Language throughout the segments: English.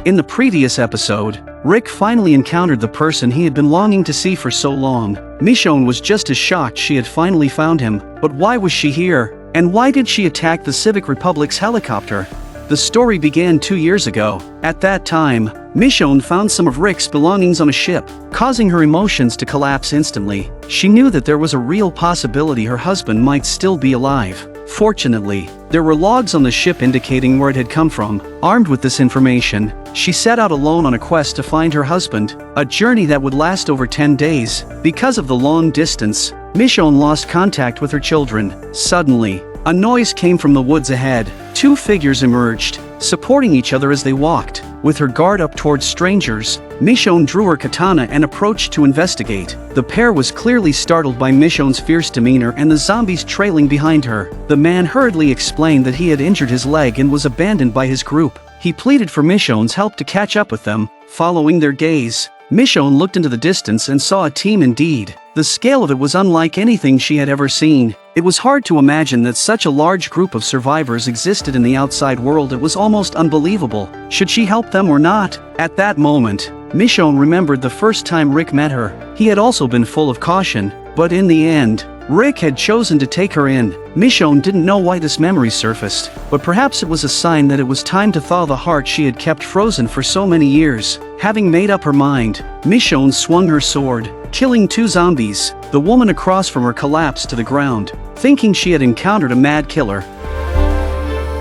In the previous episode, Rick finally encountered the person he had been longing to see for so long. Michonne was just as shocked she had finally found him, but why was she here? And why did she attack the Civic Republic's helicopter? The story began 2 years ago. At that time, Michonne found some of Rick's belongings on a ship, causing her emotions to collapse instantly. She knew that there was a real possibility her husband might still be alive. Fortunately, there were logs on the ship indicating where it had come from. Armed with this information, she set out alone on a quest to find her husband, a journey that would last over 10 days. Because of the long distance, Michonne lost contact with her children. Suddenly, a noise came from the woods ahead. Two figures emerged, supporting each other as they walked. With her guard up towards strangers, Michonne drew her katana and approached to investigate. The pair was clearly startled by Michonne's fierce demeanor and the zombies trailing behind her. The man hurriedly explained that he had injured his leg and was abandoned by his group. He pleaded for Michonne's help to catch up with them. Following their gaze, Michonne looked into the distance and saw a team indeed. The scale of it was unlike anything she had ever seen. It was hard to imagine that such a large group of survivors existed in the outside world. It was almost unbelievable. Should she help them or not? At that moment, Michonne remembered the first time Rick met her. He had also been full of caution, but in the end, Rick had chosen to take her in. Michonne didn't know why this memory surfaced, but perhaps it was a sign that it was time to thaw the heart she had kept frozen for so many years. Having made up her mind, Michonne swung her sword, killing 2 zombies. The woman across from her collapsed to the ground, thinking she had encountered a mad killer.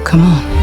Come on.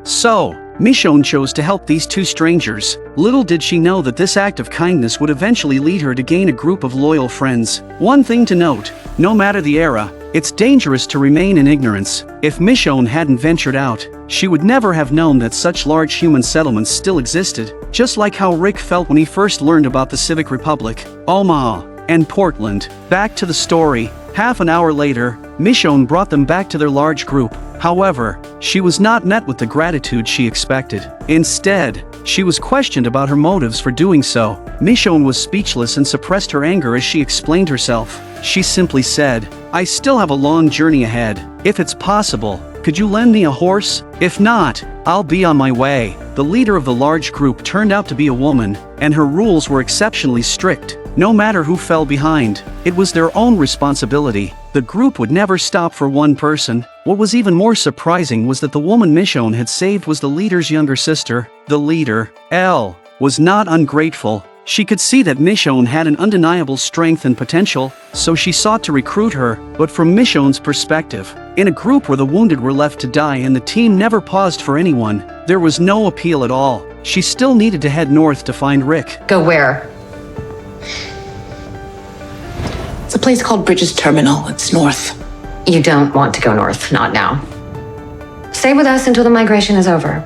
So, Michonne chose to help these 2 strangers. Little did she know that this act of kindness would eventually lead her to gain a group of loyal friends. One thing to note, no matter the era, it's dangerous to remain in ignorance. If Michonne hadn't ventured out, she would never have known that such large human settlements still existed, just like how Rick felt when he first learned about the Civic Republic, Omaha, and Portland. Back to the story. Half an hour later, Michonne brought them back to their large group. However, she was not met with the gratitude she expected. Instead, she was questioned about her motives for doing so. Michonne was speechless and suppressed her anger as she explained herself. She simply said, "I still have a long journey ahead. If it's possible, could you lend me a horse? If not, I'll be on my way." The leader of the large group turned out to be a woman, and her rules were exceptionally strict. No matter who fell behind, it was their own responsibility. The group would never stop for one person. What was even more surprising was that the woman Michonne had saved was the leader's younger sister. The leader, Elle, was not ungrateful. She could see that Michonne had an undeniable strength and potential, so she sought to recruit her, but from Michonne's perspective, in a group where the wounded were left to die and the team never paused for anyone, there was no appeal at all. She still needed to head north to find Rick. Go where? It's a place called Bridges Terminal. It's north. You don't want to go north, not now. Stay with us until the migration is over.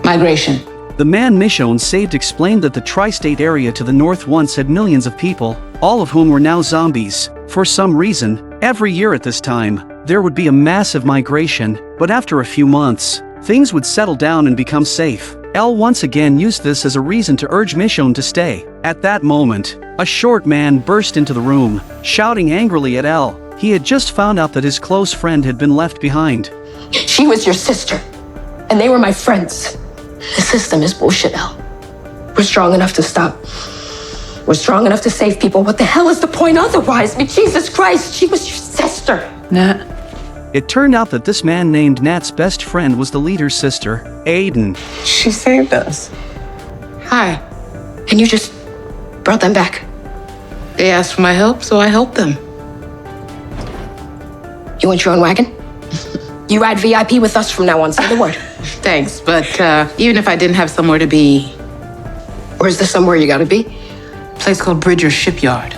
Migration. The man Michonne saved explained that the tri-state area to the north once had millions of people, all of whom were now zombies. For some reason, every year at this time, there would be a massive migration, but after a few months, things would settle down and become safe. Elle once again used this as a reason to urge Michonne to stay. At that moment, a short man burst into the room, shouting angrily at Elle. He had just found out that his close friend had been left behind. She was your sister, and they were my friends. The system is bullshit, Elle. We're strong enough to stop. We're strong enough to save people. What the hell is the point otherwise? I mean, Jesus Christ, she was your sister. Nat. It turned out that this man named Nat's best friend was the leader's sister, Aiden. She saved us. Hi. And you just brought them back. They asked for my help, so I helped them. You want your own wagon? You ride VIP with us from now on, say the word. Thanks, but even if I didn't have somewhere to be... Where's the somewhere you gotta be? A place called Bridger Shipyard.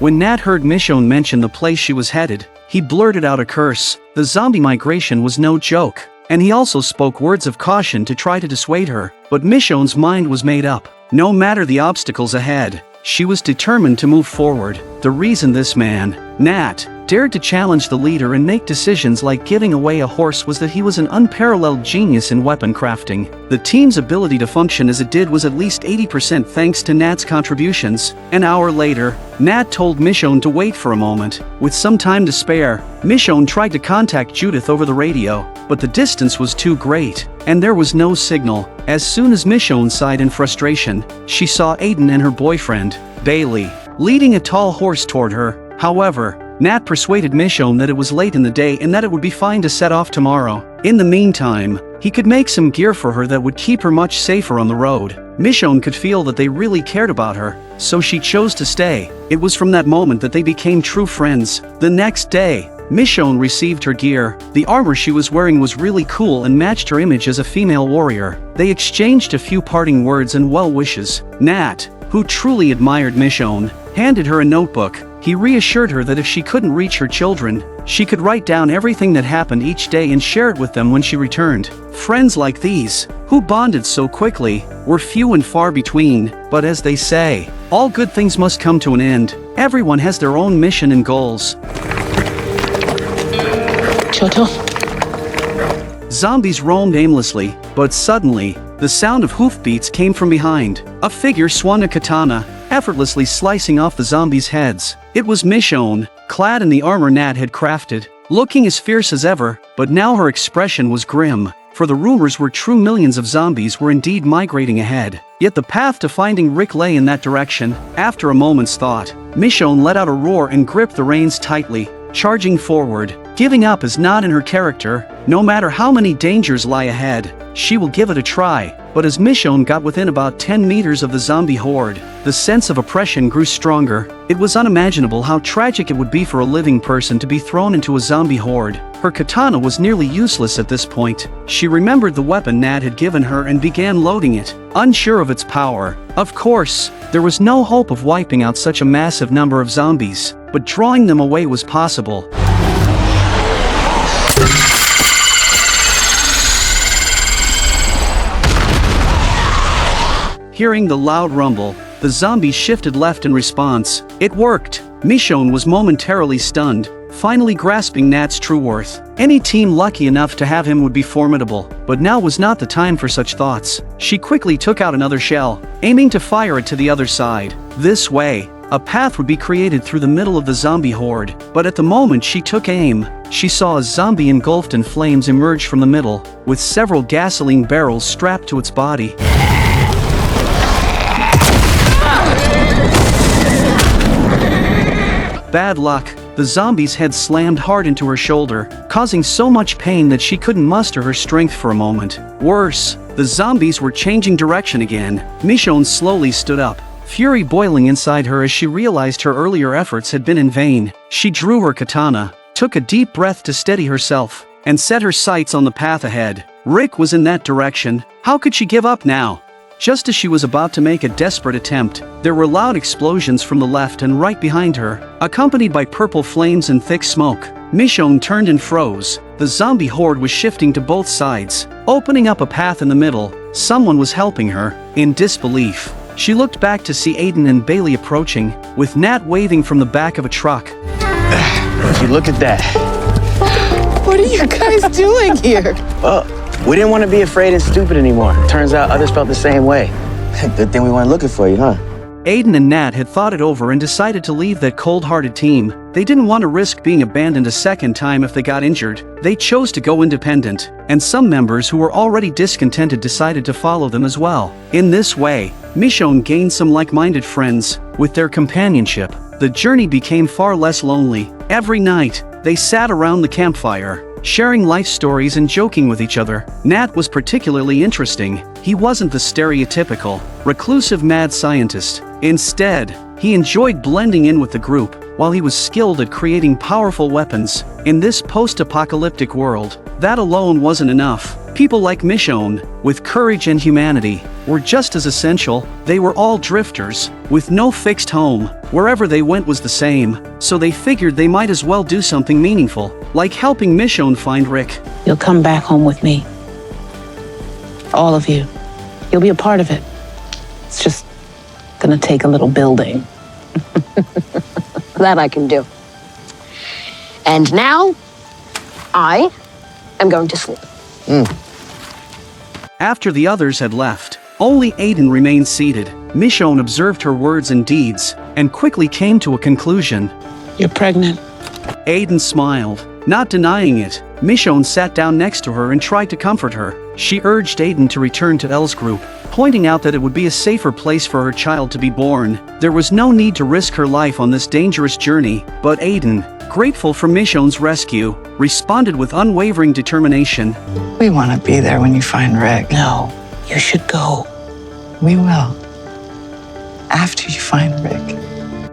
When Nat heard Michonne mention the place she was headed, he blurted out a curse. The zombie migration was no joke, and he also spoke words of caution to try to dissuade her. But Michonne's mind was made up. No matter the obstacles ahead, she was determined to move forward. The reason this man, Nat, dared to challenge the leader and make decisions like giving away a horse was that he was an unparalleled genius in weapon crafting. The team's ability to function as it did was at least 80% thanks to Nat's contributions. An hour later, Nat told Michonne to wait for a moment. With some time to spare, Michonne tried to contact Judith over the radio, but the distance was too great, and there was no signal. As soon as Michonne sighed in frustration, she saw Aiden and her boyfriend, Bailey, leading a tall horse toward her. However, Nat persuaded Michonne that it was late in the day and that it would be fine to set off tomorrow. In the meantime, he could make some gear for her that would keep her much safer on the road. Michonne could feel that they really cared about her, so she chose to stay. It was from that moment that they became true friends. The next day, Michonne received her gear. The armor she was wearing was really cool and matched her image as a female warrior. They exchanged a few parting words and well wishes. Nat, who truly admired Michonne, handed her a notebook. He reassured her that if she couldn't reach her children, she could write down everything that happened each day and share it with them when she returned. Friends like these, who bonded so quickly, were few and far between, but as they say, all good things must come to an end. Everyone has their own mission and goals. Choto. Zombies roamed aimlessly, but suddenly, the sound of hoofbeats came from behind. A figure swung a katana, effortlessly slicing off the zombies' heads. It was Michonne, clad in the armor Nat had crafted, looking as fierce as ever, but now her expression was grim, for the rumors were true. Millions of zombies were indeed migrating ahead. Yet the path to finding Rick lay in that direction. After a moment's thought, Michonne let out a roar and gripped the reins tightly, charging forward. Giving up is not in her character. No matter how many dangers lie ahead, she will give it a try. But as Michonne got within about 10 meters of the zombie horde, the sense of oppression grew stronger. It was unimaginable how tragic it would be for a living person to be thrown into a zombie horde. Her katana was nearly useless at this point. She remembered the weapon Nat had given her and began loading it, unsure of its power. Of course, there was no hope of wiping out such a massive number of zombies, but drawing them away was possible. Hearing the loud rumble, the zombies shifted left in response. It worked. Michonne was momentarily stunned, finally grasping Nat's true worth. Any team lucky enough to have him would be formidable, but now was not the time for such thoughts. She quickly took out another shell, aiming to fire it to the other side. This way, a path would be created through the middle of the zombie horde. But at the moment she took aim, she saw a zombie engulfed in flames emerge from the middle, with several gasoline barrels strapped to its body. Bad luck. The zombie's head slammed hard into her shoulder, causing so much pain that she couldn't muster her strength for a moment. Worse, the zombies were changing direction again. Michonne slowly stood up, fury boiling inside her as she realized her earlier efforts had been in vain. She drew her katana, took a deep breath to steady herself, and set her sights on the path ahead. Rick was in that direction. How could she give up now? Just as she was about to make a desperate attempt, there were loud explosions from the left and right behind her, accompanied by purple flames and thick smoke. Michonne turned and froze. The zombie horde was shifting to both sides, opening up a path in the middle. Someone was helping her. In disbelief, she looked back to see Aiden and Bailey approaching, with Nat waving from the back of a truck. You look at that. What are you guys doing here? Well, we didn't want to be afraid and stupid anymore. Turns out others felt the same way. Good thing we weren't looking for you, huh? Aiden and Nat had thought it over and decided to leave that cold-hearted team. They didn't want to risk being abandoned a second time if they got injured. They chose to go independent, and some members who were already discontented decided to follow them as well. In this way, Michonne gained some like-minded friends. With their companionship, the journey became far less lonely. Every night, they sat around the campfire, sharing life stories and joking with each other. Nat was particularly interesting. He wasn't the stereotypical, reclusive mad scientist. Instead, he enjoyed blending in with the group, while he was skilled at creating powerful weapons. In this post-apocalyptic world, that alone wasn't enough. People like Michonne, with courage and humanity, were just as essential. They were all drifters, with no fixed home. Wherever they went was the same, so they figured they might as well do something meaningful, like helping Michonne find Rick. You'll come back home with me. All of you. You'll be a part of it. It's just gonna take a little building. That I can do. And now, I am going to sleep. After the others had left, only Aiden remained seated. Michonne observed her words and deeds, and quickly came to a conclusion. You're pregnant. Aiden smiled, not denying it. Michonne sat down next to her and tried to comfort her. She urged Aiden to return to Elle's group, pointing out that it would be a safer place for her child to be born. There was no need to risk her life on this dangerous journey, but Aiden, grateful for Michonne's rescue, responded with unwavering determination. We want to be there when you find Rick. No, you should go. We will. After you find Rick.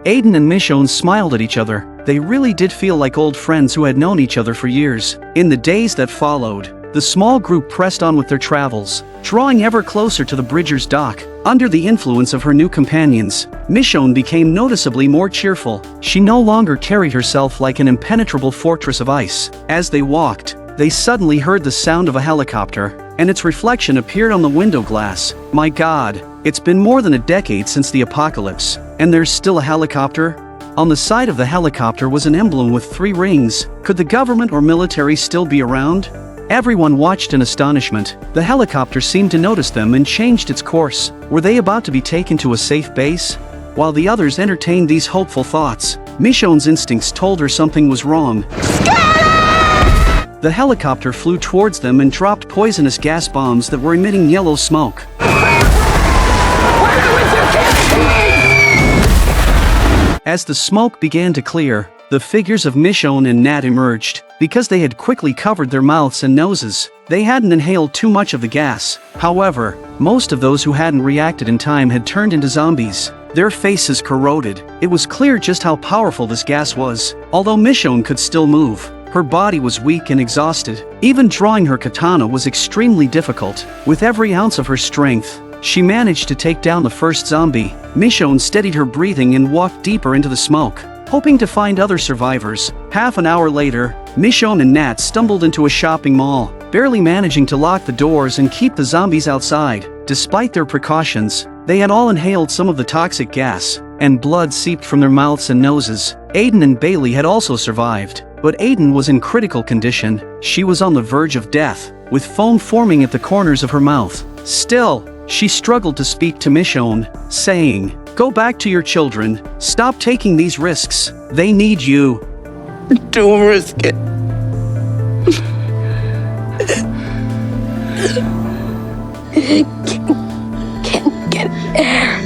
Aiden and Michonne smiled at each other. They really did feel like old friends who had known each other for years. In the days that followed, the small group pressed on with their travels, drawing ever closer to the Bridger's dock. Under the influence of her new companions, Michonne became noticeably more cheerful. She no longer carried herself like an impenetrable fortress of ice. As they walked, they suddenly heard the sound of a helicopter, and its reflection appeared on the window glass. My God, it's been more than a decade since the apocalypse, and there's still a helicopter? On the side of the helicopter was an emblem with 3 rings. Could the government or military still be around? Everyone watched in astonishment. The helicopter seemed to notice them and changed its course. Were they about to be taken to a safe base? While the others entertained these hopeful thoughts, Michonne's instincts told her something was wrong. The helicopter flew towards them and dropped poisonous gas bombs that were emitting yellow smoke. As the smoke began to clear, the figures of Michonne and Nat emerged. Because they had quickly covered their mouths and noses, they hadn't inhaled too much of the gas. However, most of those who hadn't reacted in time had turned into zombies, their faces corroded. It was clear just how powerful this gas was. Although Michonne could still move, her body was weak and exhausted. Even drawing her katana was extremely difficult. With every ounce of her strength, she managed to take down the first zombie. Michonne steadied her breathing and walked deeper into the smoke, hoping to find other survivors. Half an hour later, Michonne and Nat stumbled into a shopping mall, barely managing to lock the doors and keep the zombies outside. Despite their precautions, they had all inhaled some of the toxic gas, and blood seeped from their mouths and noses. Aiden and Bailey had also survived, but Aiden was in critical condition. She was on the verge of death, with foam forming at the corners of her mouth. Still, she struggled to speak to Michonne, saying, "Go back to your children. Stop taking these risks. They need you." Don't risk it. Can't get air.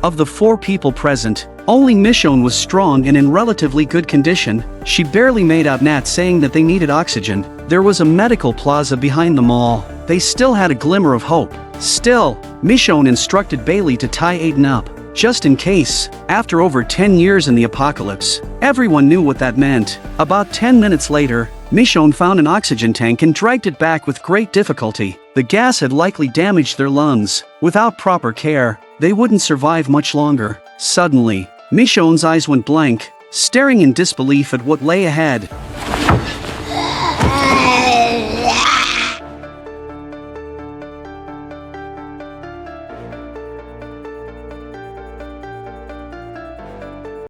Of the 4 people present, only Michonne was strong and in relatively good condition. She barely made out Nat saying that they needed oxygen. There was a medical plaza behind the mall. They still had a glimmer of hope. Still, Michonne instructed Bailey to tie Aiden up, just in case. After over 10 years in the apocalypse, everyone knew what that meant. About 10 minutes later, Michonne found an oxygen tank and dragged it back with great difficulty. The gas had likely damaged their lungs. Without proper care, they wouldn't survive much longer. Suddenly, Michonne's eyes went blank, staring in disbelief at what lay ahead.